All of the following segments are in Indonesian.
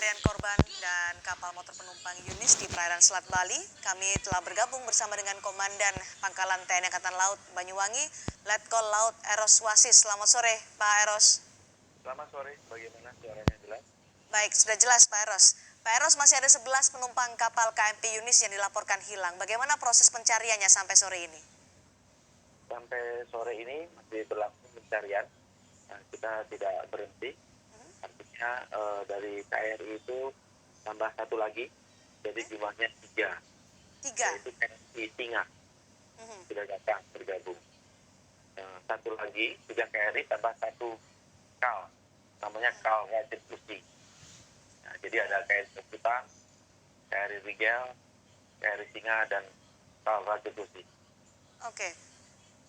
pencarian korban dan kapal motor penumpang Yunis di perairan Selat Bali. Kami telah bergabung bersama dengan Komandan Pangkalan TNI Angkatan Laut Banyuwangi, Letkol Laut Eros Wasis. Selamat sore, Pak Eros. Selamat sore, bagaimana suaranya jelas? Baik, sudah jelas Pak Eros. Pak Eros, masih ada 11 penumpang kapal KMP Yunis yang dilaporkan hilang. Bagaimana proses pencariannya sampai sore ini? Sampai sore ini masih berlangsung pencarian. Kita tidak berhenti. Artinya dari KRI itu tambah satu lagi, jadi jumlahnya 3. 3. Yaitu KRI Singa sudah datang bergabung. Satu lagi, 3 KRI tambah satu KAL, namanya KAL Wajib Pusi. Nah, jadi ada KRI Seputang, KRI Rigel, KRI Singa, dan KAL Wajib Pusi. Oke.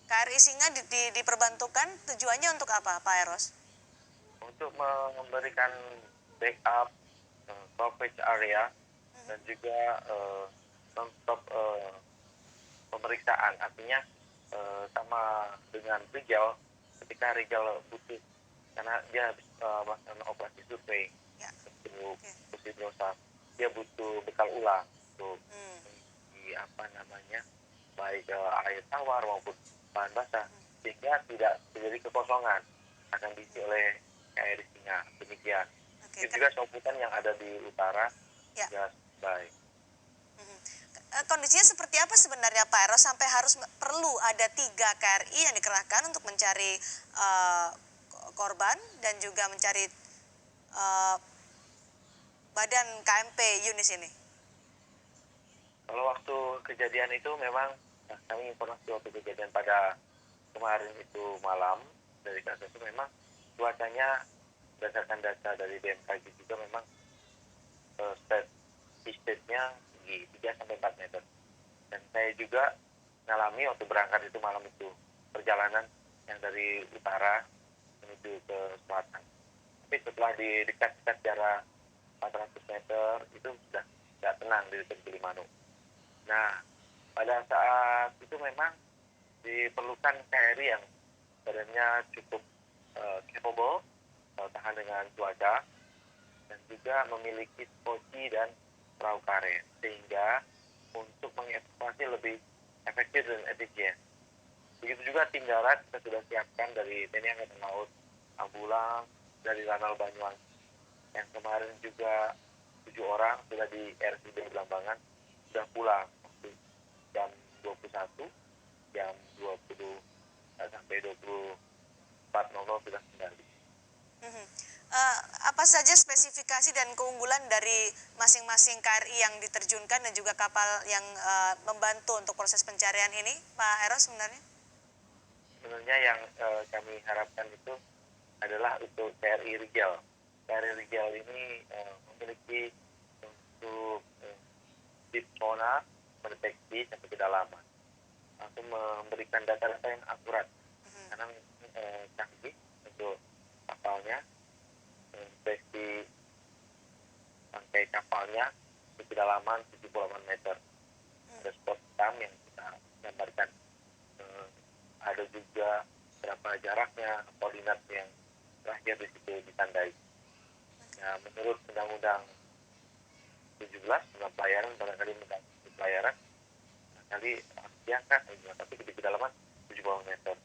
KRI Singa diperbantukan tujuannya untuk apa, Pak Eros? Untuk memberikan backup coverage area dan juga non-stop pemeriksaan. Artinya sama dengan Rigel, ketika Rigel butuh, karena dia habis melakukan operasi survei untuk posisi dosa, dia butuh bekal ulang untuk baik air tawar maupun bahan basah, sehingga tidak terjadi kekosongan, akan diisi oleh KRI Singa. Demikian. Juga soputan yang ada di utara ya baik. Kondisinya seperti apa sebenarnya Pak Eros sampai harus perlu ada 3 KRI yang dikerahkan untuk mencari korban dan juga mencari badan KMP Yunis ini? Kalau waktu kejadian itu memang kami informasi waktu kejadian pada kemarin itu malam dari kasus itu memang cuacanya berdasarkan data dari BMKG juga memang state-nya tinggi 3-4 meter. Dan saya juga mengalami waktu berangkat itu malam itu perjalanan yang dari utara menuju ke selatan. Tapi setelah di dekat-dekat jarak 400 meter itu sudah tidak tenang di dekat Gilimanuk. Nah, pada saat itu memang diperlukan KRI yang badannya cukup capable, tahan dengan cuaca, dan juga memiliki poci dan perahu karet, sehingga untuk mengevakuasi lebih efektif dan efisien. Begitu juga tim darat kita sudah siapkan dari TNI Angkatan Laut, ambulans dari Lanal Banyuwangi, yang kemarin juga 7 orang sudah di RSUD Belambangan, sudah pulang jam 21, jam 20 sampai 24.00 sudah kembali. Apa saja spesifikasi dan keunggulan dari masing-masing KRI yang diterjunkan dan juga kapal yang membantu untuk proses pencarian ini, Pak Eros sebenarnya? Sebenarnya yang kami harapkan itu adalah untuk KRI Rigel. KRI Rigel ini memiliki untuk deep sonar, mendeteksi sampai kedalaman, langsung memberikan data-data yang akurat, karena canggih untuk kapalnya, mendeteksi bangkai kapalnya di kedalaman 78 meter. Ada spot hitam yang kita gambarkan. Ada juga berapa jaraknya, koordinat yang terakhir di situ ditandai. Ya, menurut Undang-Undang 17 tentang pelayaran, barangkali mengganggu pelayaran, kali harus diangkat, tapi di kedalaman 70 meter.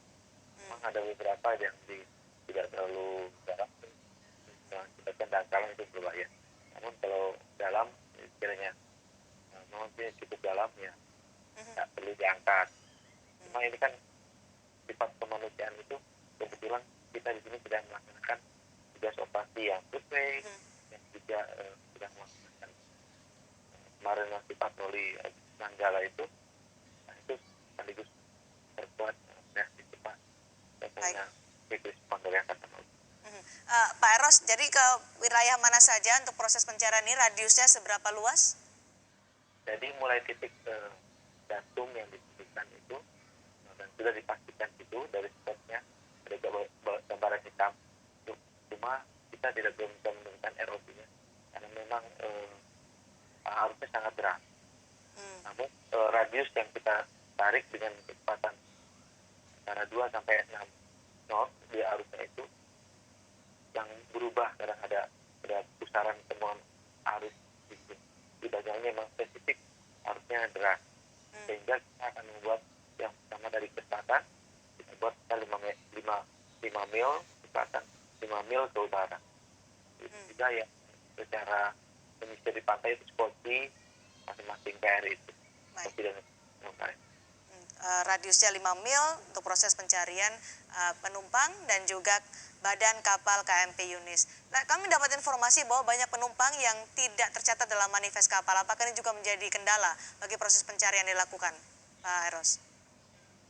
Memang ada beberapa yang tidak terlalu dalam, kita kan dangkalan itu berbahaya. Namun kalau dalam, kiranya memang cukup dalam ya, tidak perlu diangkat. Cuma ini kan sifat kemanusiaan itu, kebetulan kita di sini sedang melaksanakan tugas operasi yang survei, yang juga sedang melaksanakan kemarin masih patroli Nanggala itu, nah itu sekaligus terbuat reaksi cepat tentunya Inggris dari Angkatan Laut. Pak Eros, jadi ke wilayah mana saja untuk proses pencarian ini, radiusnya seberapa luas? Jadi mulai titik jantung yang ditentukan itu dan sudah dipastikan itu dari spotnya ada gambaran hitam. Cuma kita tidak bisa menentukan erosinya karena memang harusnya sangat berat. Namun radius yang kita tarik dengan kecepatan antara 2 sampai 6 knot di arusnya itu yang berubah, kadang ada pusaran temuan arus di bagiannya memang spesifik arusnya deras, Hmm. sehingga kita akan membuat yang pertama dari ke selatan, kita buat kita 5 mil ke selatan, 5 mil ke utara. Itu Hmm. juga ya secara penyisir di pantai itu seperti masing-masing KRI itu. Baik. Seperti dan mengenai. Radiusnya 5 mil untuk proses pencarian penumpang dan juga badan kapal KMP Yunis. Nah, kami dapat informasi bahwa banyak penumpang yang tidak tercatat dalam manifest kapal. Apakah ini juga menjadi kendala bagi proses pencarian dilakukan, Pak Eros?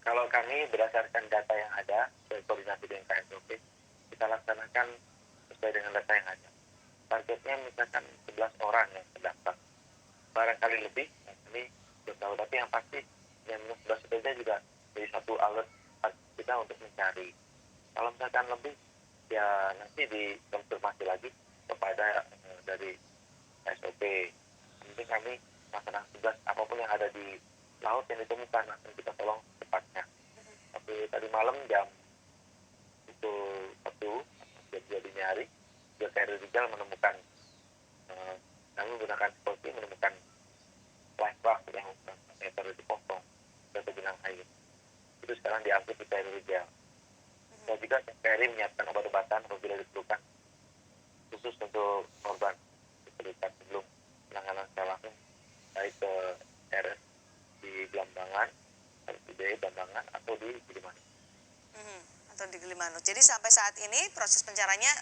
Kalau kami berdasarkan data yang ada, koordinasi dengan KSOP, kita laksanakan sesuai dengan data yang ada. Targetnya misalkan 11 orang yang terdaftar. Barangkali lebih, kami belum tahu. Tapi yang pasti, yang 11 saja juga jadi satu alert kita untuk mencari. Kalau misalkan lebih, ya nanti dikonfirmasi lagi kepada dari SOP. Nanti kami melaksanakan tugas apapun yang ada di laut yang ditemukan akan kita tolong cepatnya. Tapi tadi malam jam itu 1, jam 2 dini hari, juga KRI Rijal menemukan, kami menggunakan seperti menemukan life raft yang meter itu kosong ke benang air. Itu sekarang diangkut di KRI Rijal. Dan juga KRI menyiapkan obat-obatan apabila diperlukan khusus untuk korban terdekat sebelum penanganan secara langsung baik ke RS di Belambangan, RSUD Belambangan atau di Gilimanuk. Atau di Gilimanuk. Jadi sampai saat ini proses pencariannya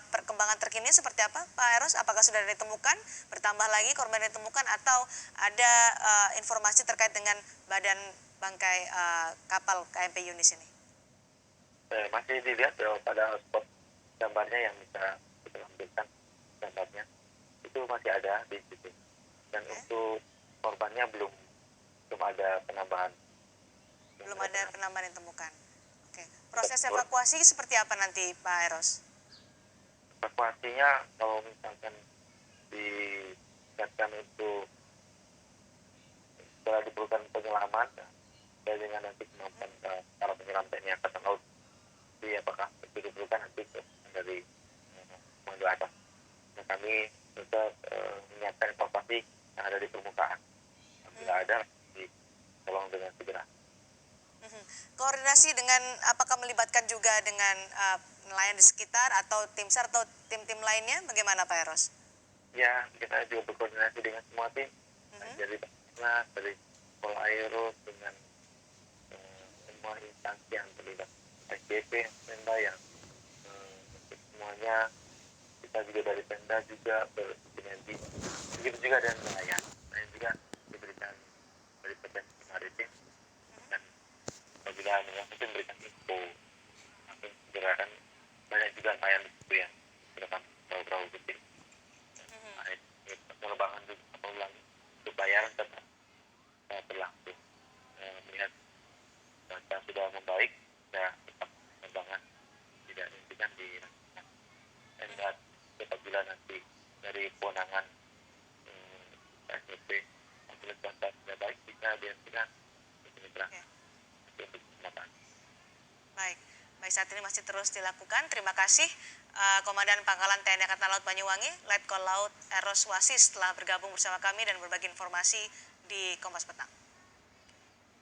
perkembangan terkini seperti apa, Pak Eros? Apakah sudah ditemukan, bertambah lagi korban yang ditemukan, atau ada informasi terkait dengan badan bangkai kapal KMP Yunis ini? Masih dilihat pada spot gambarnya yang bisa kita ambilkan gambarnya itu masih ada di situ. Dan untuk korbannya belum ada penambahan. Belum ada penambahan yang ditemukan. Oke. Proses evakuasi seperti apa nanti, Pak Eros? Evakuasinya kalau misalkan disiapkan untuk setelah diperlukan penyelaman, ya, dengan nanti kemampuan para penyelam TNI Angkatan Laut, jadi apakah itu diperlukan nanti dari komando atas. Nah, kami tetap menyiapkan evakuasi yang ada di permukaan. Bila ada, ditolong dengan segera. Koordinasi dengan apakah melibatkan juga dengan nelayan di sekitar atau tim SAR atau tim-tim lainnya, bagaimana Pak Eros? Ya, kita juga berkoordinasi dengan semua tim, dari Basarnas, dari Polairo, dengan semua instansi yang terlibat, SDP, Pemda yang semuanya, kita juga dari Pemda juga bersinergi. Begitu juga dengan nelayan, nelayan juga diberikan dari potensi maritim, dan apabila nelayan itu memberikan info, mungkin gerakan banyak juga nelayan di situ yang gerakan perahu-perahu kecil. Penerbangan juga kapal ulang untuk bayaran tetap berlangsung. Melihat cuaca sudah membaik, ya tetap penerbangan tidak dihentikan dilakukan. Dan apabila nanti dari kewenangan KSP apabila cuaca sudah baik, bisa dihentikan untuk keselamatan. Baik, saat ini masih terus dilakukan. Terima kasih Komandan Pangkalan TNI Angkatan Laut Banyuwangi, Letkol Laut Eros Wasis telah bergabung bersama kami dan berbagi informasi di Kompas Petang.